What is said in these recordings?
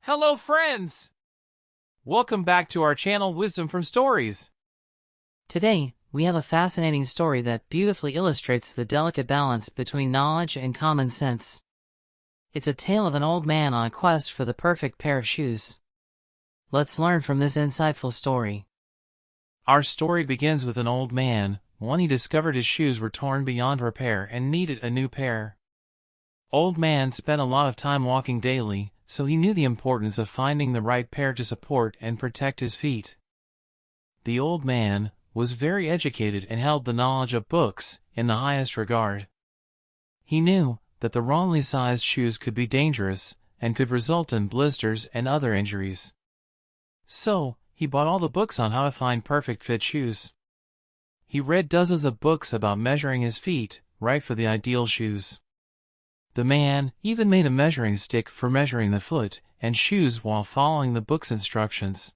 Hello friends! Welcome back to our channel Wisdom from Stories. Today, we have a fascinating story that beautifully illustrates the delicate balance between knowledge and common sense. It's a tale of an old man on a quest for the perfect pair of shoes. Let's learn from this insightful story. Our story begins with an old man. When he discovered his shoes were torn beyond repair and needed a new pair. Old man spent a lot of time walking daily, so he knew the importance of finding the right pair to support and protect his feet. The old man was very educated and held the knowledge of books in the highest regard. He knew that the wrongly sized shoes could be dangerous and could result in blisters and other injuries. So, he bought all the books on how to find perfect fit shoes. He read dozens of books about measuring his feet right for the ideal shoes. The man even made a measuring stick for measuring the foot and shoes while following the book's instructions.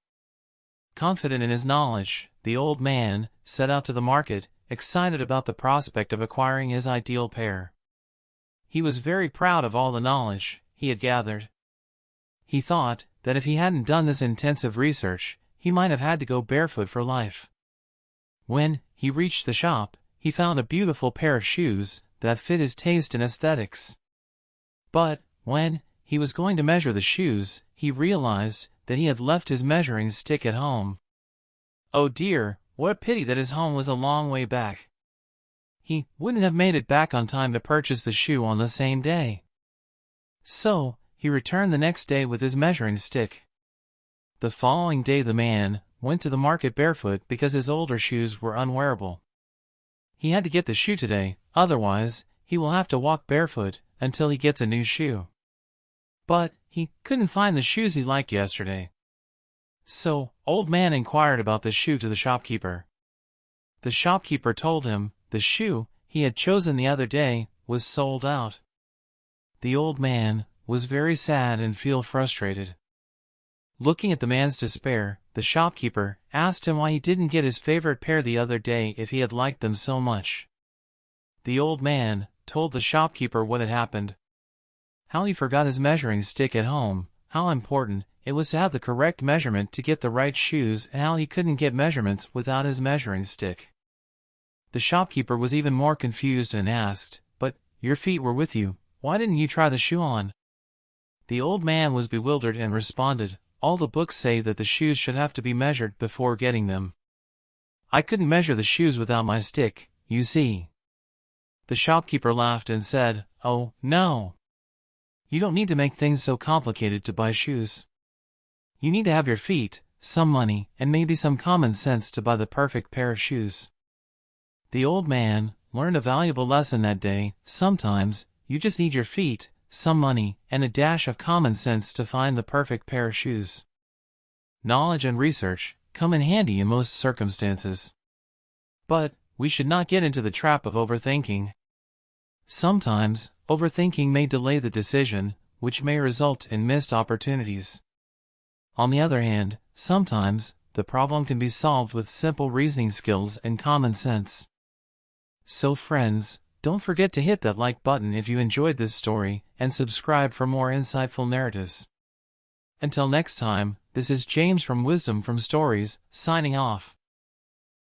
Confident in his knowledge, the old man set out to the market, excited about the prospect of acquiring his ideal pair. He was very proud of all the knowledge he had gathered. He thought that if he hadn't done this intensive research, he might have had to go barefoot for life. When he reached the shop, he found a beautiful pair of shoes that fit his taste and aesthetics. But when he was going to measure the shoes, he realized that he had left his measuring stick at home. Oh dear, what a pity that his home was a long way back. He wouldn't have made it back on time to purchase the shoe on the same day. So, he returned the next day with his measuring stick. The following day the man went to the market barefoot because his older shoes were unwearable. He had to get the shoe today, otherwise he will have to walk barefoot until he gets a new shoe. But he couldn't find the shoes he liked yesterday. So, old man inquired about the shoe to the shopkeeper. The shopkeeper told him the shoe he had chosen the other day was sold out. The old man was very sad and felt frustrated. Looking at the man's despair, the shopkeeper asked him why he didn't get his favorite pair the other day if he had liked them so much. The old man told the shopkeeper what had happened. How he forgot his measuring stick at home, how important it was to have the correct measurement to get the right shoes, and how he couldn't get measurements without his measuring stick. The shopkeeper was even more confused and asked, "But your feet were with you, why didn't you try the shoe on?" The old man was bewildered and responded, "All the books say that the shoes should have to be measured before getting them. I couldn't measure the shoes without my stick, you see." The shopkeeper laughed and said, "Oh, no. You don't need to make things so complicated to buy shoes. You need to have your feet, some money, and maybe some common sense to buy the perfect pair of shoes." The old man learned a valuable lesson that day. Sometimes, you just need your feet, some money, and a dash of common sense to find the perfect pair of shoes. Knowledge and research come in handy in most circumstances. But we should not get into the trap of overthinking. Sometimes, overthinking may delay the decision, which may result in missed opportunities. On the other hand, sometimes, the problem can be solved with simple reasoning skills and common sense. So friends, don't forget to hit that like button if you enjoyed this story, and subscribe for more insightful narratives. Until next time, this is James from Wisdom from Stories, signing off.